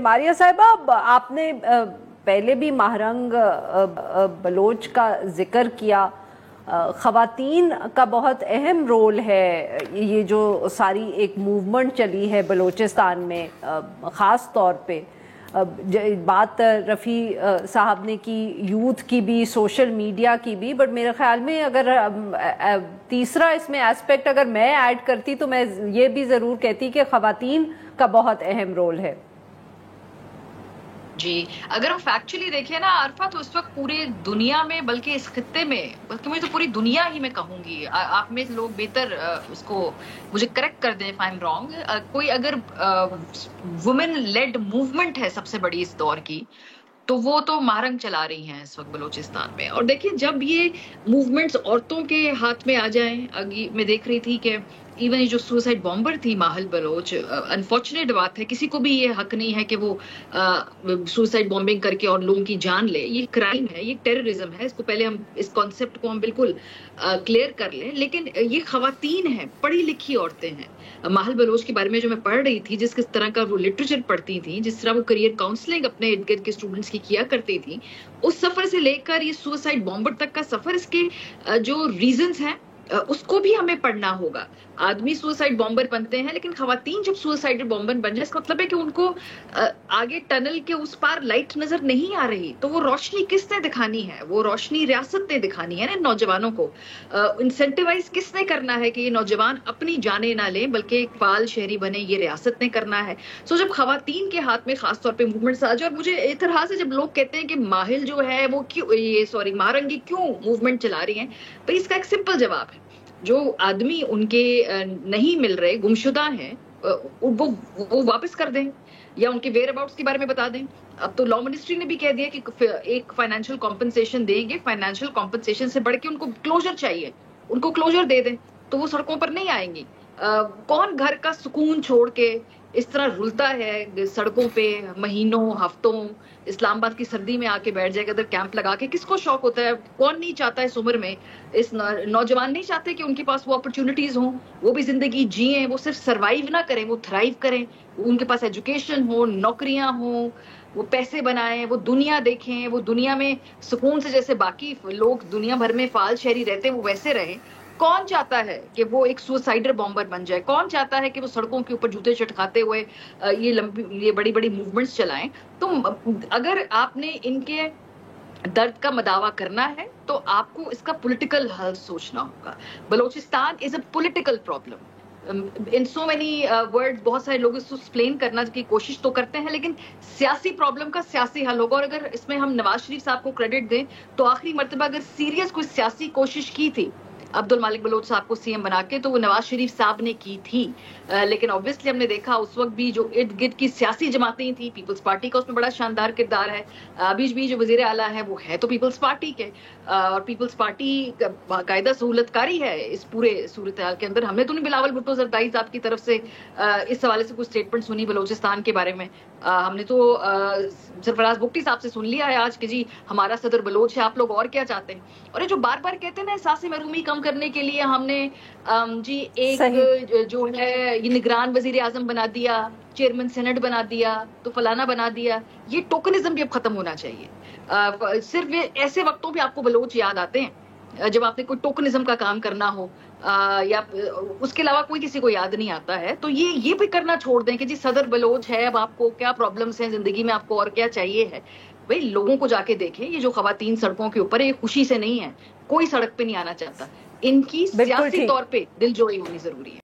ماریہ صاحبہ، آپ نے پہلے بھی ماہرنگ بلوچ کا ذکر کیا. خواتین کا بہت اہم رول ہے. یہ جو ساری ایک موومنٹ چلی ہے بلوچستان میں، خاص طور پہ بات رفیع صاحب نے کی یوتھ کی بھی، سوشل میڈیا کی بھی، بٹ میرے خیال میں اگر تیسرا اس میں ایسپیکٹ اگر میں ایڈ کرتی تو میں یہ بھی ضرور کہتی کہ خواتین کا بہت اہم رول ہے. جی، اگر ہم فیکچولی دیکھیں نا عرفہ، تو اس وقت پورے دنیا میں، بلکہ اس خطے میں، بلکہ مجھے تو پوری دنیا ہی میں کہوں گی، آپ میں لوگ بہتر اس کو مجھے کریکٹ کر دیں if I'm wrong، کوئی اگر وومن لیڈ موومنٹ ہے سب سے بڑی اس دور کی، تو وہ تو ماہرنگ چلا رہی ہیں اس وقت بلوچستان میں. اور دیکھیں جب یہ موومنٹس عورتوں کے ہاتھ میں آ جائیں، میں دیکھ رہی تھی کہ ایون یہ جو سوسائڈ بامبر تھی ماہل بلوچ، انفارچونیٹ بات ہے، کسی کو بھی یہ حق نہیں ہے کہ وہ سوسائڈ بامبنگ کر کے اور لوگوں کی جان لے. یہ کرائم ہے، یہ ٹیررزم ہے. اس کو پہلے ہم اس کانسیپٹ کو ہم بالکل کلیئر کر لیں. لیکن یہ خواتین ہیں، پڑھی لکھی عورتیں ہیں. ماہل بلوچ کے بارے میں جو میں پڑھ رہی تھی، جس کس طرح کا وہ لٹریچر پڑھتی تھیں، جس طرح وہ کریئر کاؤنسلنگ اپنے ارد گرد کے اسٹوڈنٹس کی کیا کرتی تھیں، اس سفر سے لے کر یہ سوسائڈ بامبر تک کا سفر، اس کے جو ریزنز ہیں اس کو بھی ہمیں پڑھنا ہوگا. آدمی سوسائڈ بامبر بنتے ہیں، لیکن خواتین جب سوسائڈ بامبر بن جائے، اس کا مطلب ہے کہ ان کو آگے ٹنل کے اس پار لائٹ نظر نہیں آ رہی. تو وہ روشنی کس نے دکھانی ہے؟ وہ روشنی ریاست نے دکھانی ہے نا. نوجوانوں کو انسینٹیوائز کس نے کرنا ہے کہ یہ نوجوان اپنی جانیں نہ لیں بلکہ ایک فعال شہری بنے؟ یہ ریاست نے کرنا ہے. جب خواتین کے ہاتھ میں خاص طور پہ موومنٹس آ جائے، اور مجھے اعتراض ہے جب لوگ کہتے ہیں کہ ماہل جو ہے وہ کیوں ماہرنگی کیوں موومنٹ چلا رہی ہیں، بھائی اس کا ایک سمپل جواب ہے. جو آدمی ان کے نہیں مل رہے، گمشدہ ہیں، وہ واپس کر دیں یا ان کے ویئر اباؤٹس کے بارے میں بتا دیں. اب تو لا منسٹری نے بھی کہہ دیا کہ ایک فائنینشیل کمپنسیشن دیں گے. فائنینشیل کمپنسیشن سے بڑھ کے ان کو کلوجر چاہیے، ان کو کلوجر دے دیں تو وہ سڑکوں پر نہیں آئیں گی. کون گھر کا سکون چھوڑ کے اس طرح رلتا ہے سڑکوں پہ مہینوں ہفتوں؟ اسلام آباد کی سردی میں آ کے بیٹھ جائے گا ادھر کیمپ لگا کے. کس کو شوق ہوتا ہے؟ کون نہیں چاہتا اس عمر میں؟ اس نوجوان نہیں چاہتے کہ ان کے پاس وہ اپرچونٹیز ہوں، وہ بھی زندگی جئیں، وہ صرف سروائیو نہ کریں، وہ تھرائیو کریں، ان کے پاس ایجوکیشن ہو، نوکریاں ہوں، وہ پیسے بنائیں، وہ دنیا دیکھیں، وہ دنیا میں سکون سے جیسے باقی لوگ دنیا بھر میں فعال شہری رہتے وہ ویسے رہیں. کون چاہتا ہے کہ وہ ایک سوسائڈر بامبر بن جائے؟ کون چاہتا ہے کہ وہ سڑکوں کے اوپر جوتے چٹکاتے ہوئے یہ بڑی بڑی موومنٹس چلائیں؟ تو اگر آپ نے ان کے درد کا مداوع کرنا ہے تو آپ کو اس کا پولیٹیکل حل سوچنا ہوگا. Balochistan is a political problem. In so many words, بہت سارے لوگ اس کو ایکسپلین کرنا کی کوشش تو کرتے ہیں، لیکن سیاسی پرابلم کا سیاسی حل ہوگا. اور اگر اس میں ہم نواز شریف صاحب کو کریڈٹ دیں تو آخری مرتبہ اگر سیریس کوئی سیاسی کوشش کی تھی عبد المالک بلوچ صاحب کو سی ایم بنا کے، تو وہ نواز شریف صاحب نے کی تھی. لیکن obviously ہم نے دیکھا اس وقت بھی جو ارد گرد کی سیاسی جماعتیں تھیں، پیپلز پارٹی کا اس میں بڑا شاندار کردار ہے. ابھی بھی جو وزیر اعلیٰ ہے وہ ہے تو پیپلز پارٹی کے، اور پیپلز پارٹی باقاعدہ سہولت کاری ہے اس پورے صورتحال کے اندر. ہم نے تو نہیں بلاول بھٹو زرداری صاحب کی طرف سے اس حوالے سے کوئی اسٹیٹمنٹ سنی بلوچستان کے بارے میں. ہم نے تو سرفراز بگٹی صاحب سے سن لیا ہے آج کہ جی ہمارا صدر بلوچ ہے، آپ لوگ اور کیا چاہتے ہیں؟ اور یہ جو بار بار کہتے ہیں نا احساس محرومی کم کرنے کے لیے ہم نے جی ایک جو ہے یہ نگران وزیر اعظم بنا دیا، چیئرمین سینٹ بنا دیا، تو فلانا بنا دیا. یہ ٹوکنزم بھی اب ختم ہونا چاہیے. صرف ایسے وقتوں پہ آپ کو بلوچ یاد آتے ہیں جب آپ نے کوئی ٹوکنزم کا کام کرنا ہو، یا اس کے علاوہ کوئی کسی کو یاد نہیں آتا ہے. تو یہ بھی کرنا چھوڑ دیں کہ جی صدر بلوچ ہے، اب آپ کو کیا پرابلمس ہیں زندگی میں، آپ کو اور کیا چاہیے ہے. بھائی لوگوں کو جا کے دیکھیں، یہ جو خواتین سڑکوں کے اوپر یہ خوشی سے نہیں ہے، کوئی سڑک پہ نہیں آنا چاہتا. ان کی سیاسی طور پہ دل جوئی ہونی ضروری ہے.